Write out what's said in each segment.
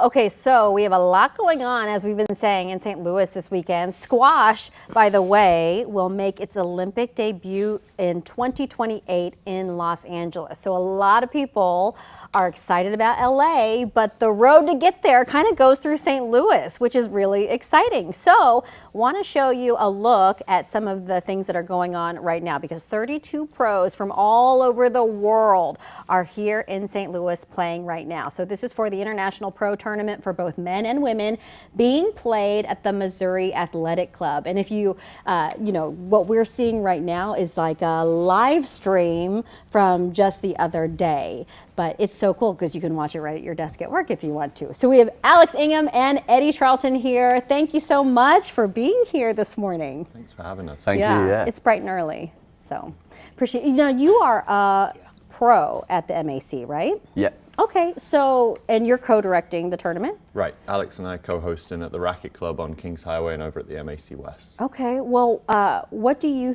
Okay, so we have a lot going on, as we've been saying, in St. Louis this weekend. Squash, by the way, will make its Olympic debut in 2028 in Los Angeles. So a lot of people are excited about LA, but the road to get there kind of goes through St. Louis, which is really exciting. So want to show you a look at some of the things that are going on right now, because 32 pros from all over the world are here in St. Louis playing right now. So this is for the International Pro Tournament for both men and women being played at the Missouri Athletic Club. And if you know, what we're seeing right now is like a live stream from just the other day. But it's so cool because you can watch it right at your desk at work if you want to. So we have Alex Ingham and Eddie Charlton here. Thank you so much for being here this morning. Thanks for having us. Thank you. Yeah. It's bright and early, so appreciate it. Now you are a pro at the MAC, right? Yeah. Okay, so, and you're co-directing the tournament? Right, Alex and I co-hosting at the Racket Club on Kings Highway and over at the MAC West. Okay, well, what do you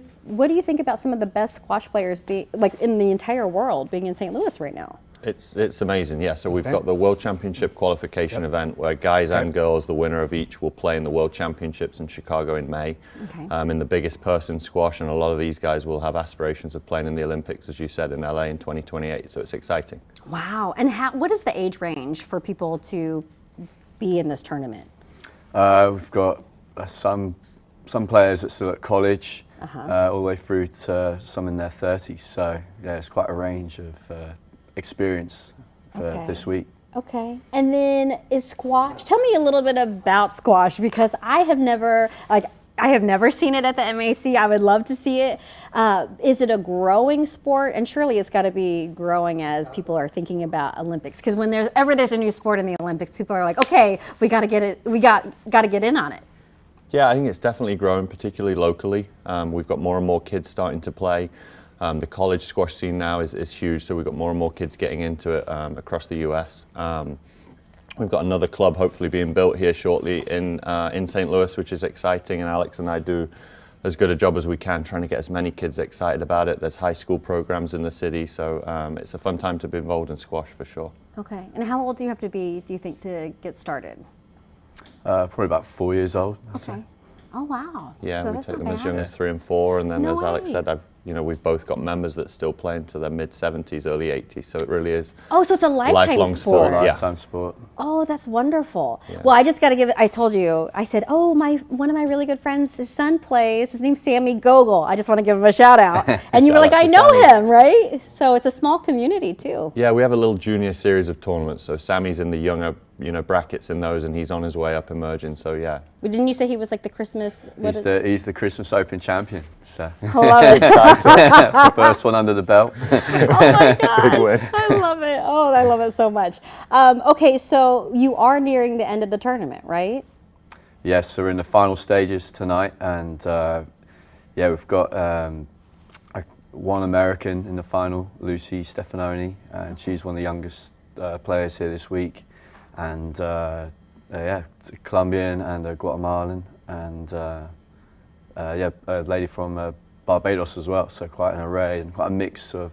think about some of the best squash players like in the entire world being in St. Louis right now? It's amazing, yeah. So we've got the World Championship qualification event where guys and girls, the winner of each, will play in the World Championships in Chicago in May. Okay. In the biggest purse in squash, and a lot of these guys will have aspirations of playing in the Olympics, as you said, in LA in 2028. So it's exciting. Wow, and what is the age range for people to be in this tournament? We've got some players that are still at college, all the way through to some in their 30s. So yeah, it's quite a range of experience for this week. Okay, and then is squash, tell me a little bit about squash, because I have never seen it at the MAC. I would love to see it. Is it a growing sport? And surely it's got to be growing as people are thinking about Olympics, because when there's a new sport in the Olympics, people are like, okay, we got to get it, we got to get in on it. Yeah, I think it's definitely growing, particularly locally. We've got more and more kids starting to play. The college squash scene now is huge, so we've got more and more kids getting into it across the US. We've got another club hopefully being built here shortly in St. Louis, which is exciting, and Alex and I do as good a job as we can trying to get as many kids excited about it. There's high school programs in the city, so it's a fun time to be involved in squash for sure. Okay, and how old do you have to be, do you think, to get started? Probably about 4 years old. Okay. Oh wow. Yeah, so we that's take not them as bad. young as 3 and 4, and then No as Alex way. said, we've both got members that still play into their mid-70s, early 80s, so it really is. Oh, so it's a lifetime lifelong sport. sport. Yeah. Lifetime sport. Oh, that's wonderful. Yeah. Well, I just got to give it, I told you, I said, oh, one of my really good friends, his son plays, his name's Sammy Gogol. I just want to give him a shout out. And you were Shout like, out I to know Sammy. him, right? So it's a small community too. Yeah, we have a little junior series of tournaments, so Sammy's in the younger brackets in those, and he's on his way up emerging, so yeah. But didn't you say he was like the Christmas? He's the Christmas Open champion. So I love it. the first one under the belt. Oh my gosh. Big win. I love it. Oh, I love it so much. Okay, so you are nearing the end of the tournament, right? Yes, so we're in the final stages tonight, and yeah, we've got one American in the final, Lucy Stefanoni, and she's one of the youngest players here this week, and yeah, a Colombian and a Guatemalan, and yeah, a lady from Barbados as well. So quite an array and quite a mixture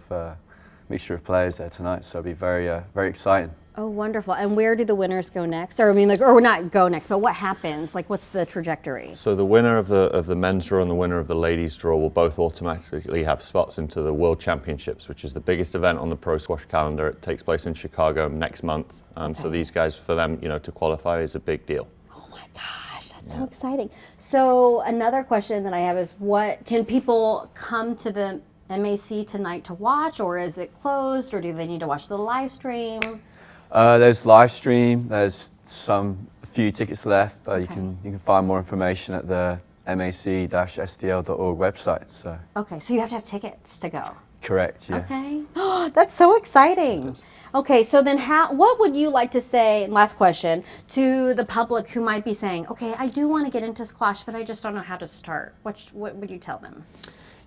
of players there tonight. So it'll be very exciting. Oh, wonderful. And where do the winners go next? Or I mean, like, or not go next, but what happens? Like, what's the trajectory? So the winner of the men's draw and the winner of the ladies draw will both automatically have spots into the World Championships, which is the biggest event on the pro squash calendar. It takes place in Chicago next month. So these guys, for them, to qualify is a big deal. Oh my gosh, that's so exciting. So another question that I have is, can people come to the MAC tonight to watch, or is it closed, or do they need to watch the live stream? There's live stream. There's a few tickets left, but you can find more information at the mac-sdl.org website. So Okay, so you have to have tickets to go. correct, yeah. Okay, that's so exciting. Okay, so then what would you like to say, last question, to the public who might be saying, okay, I do want to get into squash, but I just don't know how to start? What would you tell them?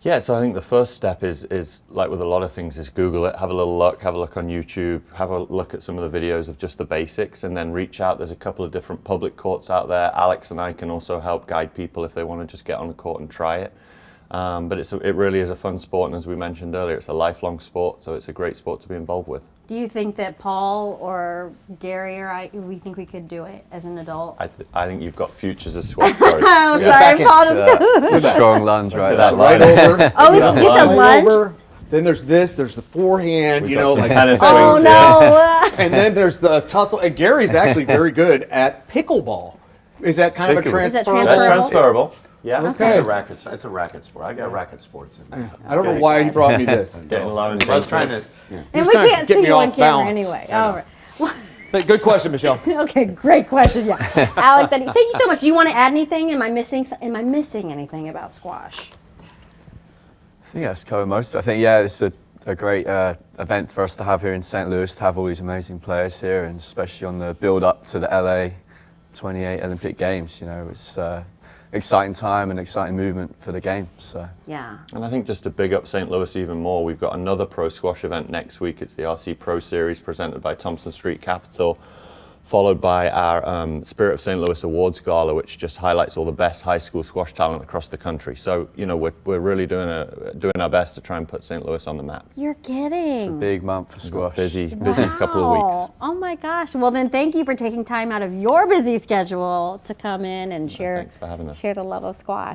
Yeah, so I think the first step is like with a lot of things, is Google it, have a little look, have a look on YouTube, have a look at some of the videos of just the basics, and then reach out. There's a couple of different public courts out there. Alex and I can also help guide people if they want to just get on the court and try it. But it really is a fun sport, and as we mentioned earlier, it's a lifelong sport, so it's a great sport to be involved with. Do you think that Paul or Gary or we think we could do it as an adult? I think you've got futures as squash pros. I'm Yeah. sorry, Second. Paul just It's a strong lunge right that there. line. Right over. Oh, yeah, he gets a right lunge? over. Then there's this. There's the forehand. We've You got know, some like tennis Oh swings, no! And then there's the tussle. And Gary's actually very good at pickleball. Is that kind of a Pickleball. Is that transferable? That's transferable? transferable. Yeah. Okay. It's a racket sport. I got racket sports. I don't know why he brought me this. Getting low and I was trying to. And was we trying to can't get see me you on off camera balance. anyway. All right. But good question, Michelle. Okay, great question. Yeah, Alex, thank you so much. Do you want to add anything? Am I missing anything about squash? I think that's covered most. I think, yeah, it's a great event for us to have here in St. Louis, to have all these amazing players here, and especially on the build up to the LA 28 Olympic Games. You know, it's exciting time and exciting movement for the game. So Yeah. And I think just to big up St. Louis even more, we've got another pro squash event next week. It's the RC Pro Series presented by Thompson Street Capital, followed by our Spirit of St. Louis Awards Gala, which just highlights all the best high school squash talent across the country. So, you know, we're really doing our best to try and put St. Louis on the map. You're kidding. it's a big month for squash. Busy couple of weeks. Wow. Oh my gosh. Well, then thank you for taking time out of your busy schedule to come in and share Thanks for having us. share the love of squash.